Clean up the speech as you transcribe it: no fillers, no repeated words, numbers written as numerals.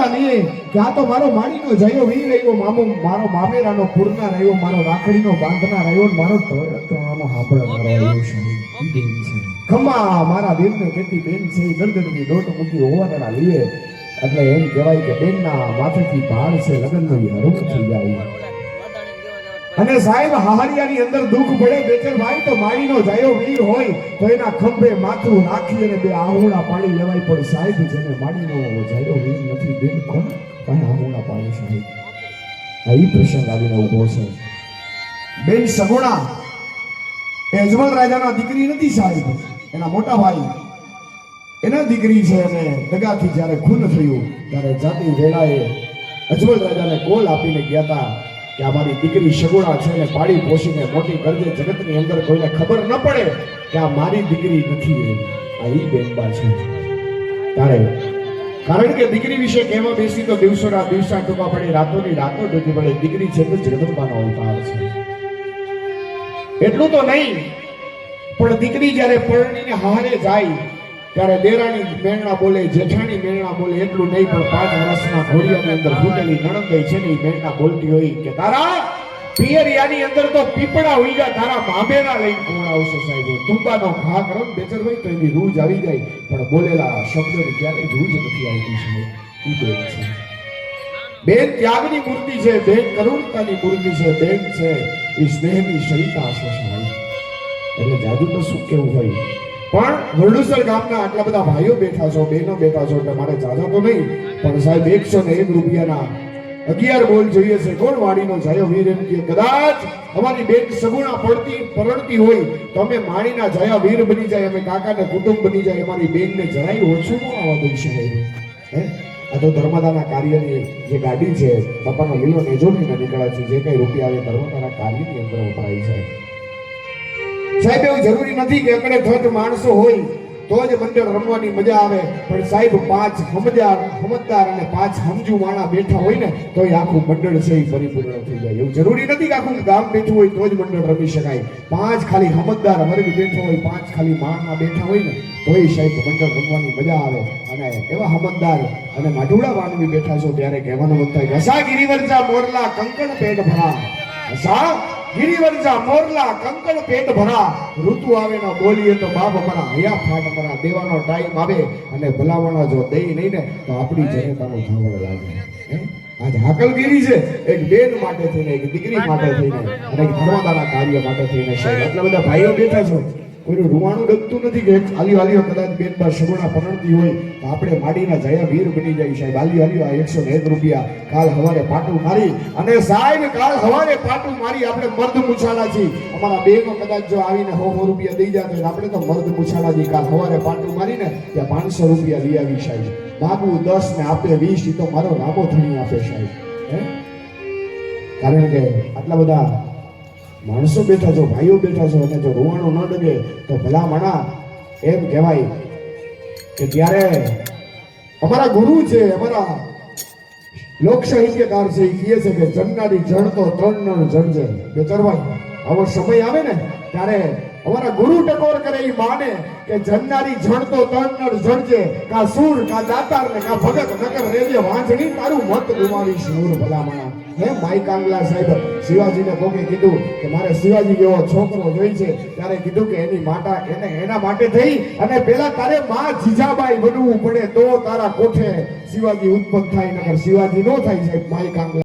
સમજણા નહીં કે આ તો મારો માડીનો જયો વી રહ્યો, મારો મામેરાનો પૂરના રહ્યો, મારો રાખડીનો બાંધના રહ્યો, મારો તોળાનો હાબળ મારો આવ્યો છે. ખમ્મા મારા વીરને કેટલી બેન છે, દર્દની દોટ મૂકી હોવાના લીએ એટલે એમ કહેવાય કે બેનના માથેથી ભાર છે લગ્નનો હરખ થઈ જાય. અને સાહેબ હાહરિયાની અંદર દુઃખ પડે બેચરભાઈ તો માડીનો જયો વીર હોય તો એના ખંભે માથું રાખી અને બે આહુડા પાડી લેવાય. પણ સાહેબ જેને માડીનો જયો વીર નથી બેન કોણ પણ આહુડા પાડી સાહેબ. આ ઈ પ્રસંગ આવીને ઉભો છે. બેન સગુણા એ અજમલ રાજાના દીકરી નથી સાહેબ, એના મોટા ભાઈ એના દીકરી છે. અને દગાથી જ્યારે ખૂન થયું ત્યારે જાતિ વેળાએ અજમલ રાજાને કોલ આપીને ગયા હતા કે અમારી દીકરી સગુણા છે ને પાડી પોષીને મોટી કરજે, જગતની અંદર કોઈને ખબર ન પડે કે આ મારી દીકરી નથી. આ ઈ બેનબા છે. ત્યારે કારણ કે દીકરી વિશે કહેવા બેસી તો દિવસોના દિવસા ટૂંકા પડે, રાતોની રાતો ડૂબી પડે. દીકરી છે તો જગદંબાનો અવતાર છે. એટલું તો નહીં પણ દીકરી જ્યારે પરણીને હારે જાય ત્યારે દેરાણી મેરણા બોલે, જેઠાણી મેરણા બોલે. એટલું નહીં પણ 5 વર્ષના ઘોડિયાની અંદર ફૂટેલી નણંદાઈ છે ને એ મેરણા બોલતી હોય કે તારા પિયરિયાની અંદર તો પીપળા ઉઈગા, તારા મામેરા લઈને કોણ આવશે સાહેબ. તુંબાનો ઘા કરો બેચરભાઈ તો એની રૂજ આવી જાય, પણ બોલેલા શબ્દોની ક્યારેય રૂજ નથી આવતી સાહેબ. ઈ બેન છે. બેન ત્યાગની મૂર્તિ છે, બેન કરુણતાની મૂર્તિ છે, બેન છે એ સ્નેહની સરિતા છે સાહેબ. એટલે જાદુ તો શું કેવું હોય. પણ વરડુસર ગામના આટલા બધા ભાઈઓ બેઠા છો, બહેનો બેઠા છો એટલે મારે જાજા તો નહીં પણ સાહેબ 101 રૂપિયાના 11 બોલ જોઈએ છે. કોણ વાડીનો જયો વીર એમ કે કદાચ અમારી બેન સગુણા પરણતી હોય તો અમે માણીના જયા વીર બની જાય, અમે કાકાને કુટુંબ બની જાય. અમારી બેનને જરાય ઓછું ન આવવા દઈ સાહેબ. હે આ તો ધર્મદાના કાર્યની જે ગાડી છે, બાપાનો લીલો નેજો લઈને નીકળ્યા છે. જે કઈ રૂપિયા આવે ધર્મદાના કાર્યની અંદર વપરાય છે સાહેબ. એવું જરૂરી નથી કે એકડે થટ માણસો હોય તો જ મંડળ રમવાની મજા આવે, પણ સાહેબ 5 સમજદાર અને 5 સમજુ માણા બેઠા હોય ને તો એ આખું મંડળ છે એ પરિપૂર્ણ થઈ જાય. એવું જરૂરી નથી કે આખું ગામ બેઠું હોય તો જ મંડળ રમી શકાય. 5 ખાલી સમજદાર વર્ગ બેઠો હોય, 5 ખાલી માણા બેઠા હોય ને તો એ સાહેબ મંડળ રમવાની મજા આવે. અને એવા સમજદાર અને માઢુડા માનવી બેઠા છો ત્યારે કહેવાનું મત થાય હસા ગિરિવરજા મોરલા કંકણ પેટ ભરા, હસા ગિરિવરજા મોરલા કંકણ પેટ ભરા. ઋતુ આવે ને બોલીએ તો બાપ અમારા હયા ફાટ અમારા. દેવાનો ટાઈમ આવે અને ભલામણા જો દઈ નહીં ને તો આપણી જનતાનું ધાવણ લાગે. આજ હાકલગીરી છે એક બેન માટે થઈને, એક દીકરી માટે થઈને અને એક ધર્મદાના કાર્ય માટે થઈને. એટલા બધા ભાઈઓ બેઠા છો, કોઈનું રૂવાણું ડગતું નથી કે આલીઓ કદાચ બેનબા સગુણા પરણતી હોય તો આપણે માડીના જયા વીર બની જાય સાહેબ. આલીઓ આ 101 રૂપિયા કાલ હવારે પાટું મારી અને સાહેબ કાલ હવારે પાટું મારી આપણે મર્દ મુછાળા છીએ. અમારા બેનો કદાચ જો આવીને 100 રૂપિયા દઈ જાય તો આપણે તો મર્દ મુછાળા છીએ. કાલ હવારે પાટું મારીને ત્યાં 500 રૂપિયા લઈ આવી સાહેબ. બાબુ 10 ને આપે 20 એ તો મારો રામો ધણી આપે સાહેબ. હે કારણ કે આટલા બધા માણસો બેઠા છો, ભાઈઓ બેઠા છો અને જો રોવાણું ન ડગે તો ભલા મણા એમ કહેવાય કે ત્યારે અમારા ગુરુ છે, અમારા લોક સાહિત્યકાર છે, એ કહે છે કે જણનારી જણ તો 3 નળ જણજે. બેચરભાઈ આવો સમય આવે ને ત્યારે અમારા ગુરુ ટકોર કરે એ માને કે જણનારી જણ તો 3 નળ જણજે. કા સૂર કા દાતાર ને કા ભગત નકર રેજે વાંચણી, તારું મત ગુમાવીશ નૂર ભલા મણા. હે માઈ કાંગલા સાહેબ શિવાજીને કોકે કીધું કે મારે શિવાજી જેવો છોકરો જોઈ છે ત્યારે કીધું કે એના માટે થઈ અને પેલા તારે માં જીજાબાઈ બનવું પડે તો તારા કોઠે શિવાજી ઉત્પન્ન થાય, નકર શિવાજી નો થાય સાહેબ. માઈ કાંગલા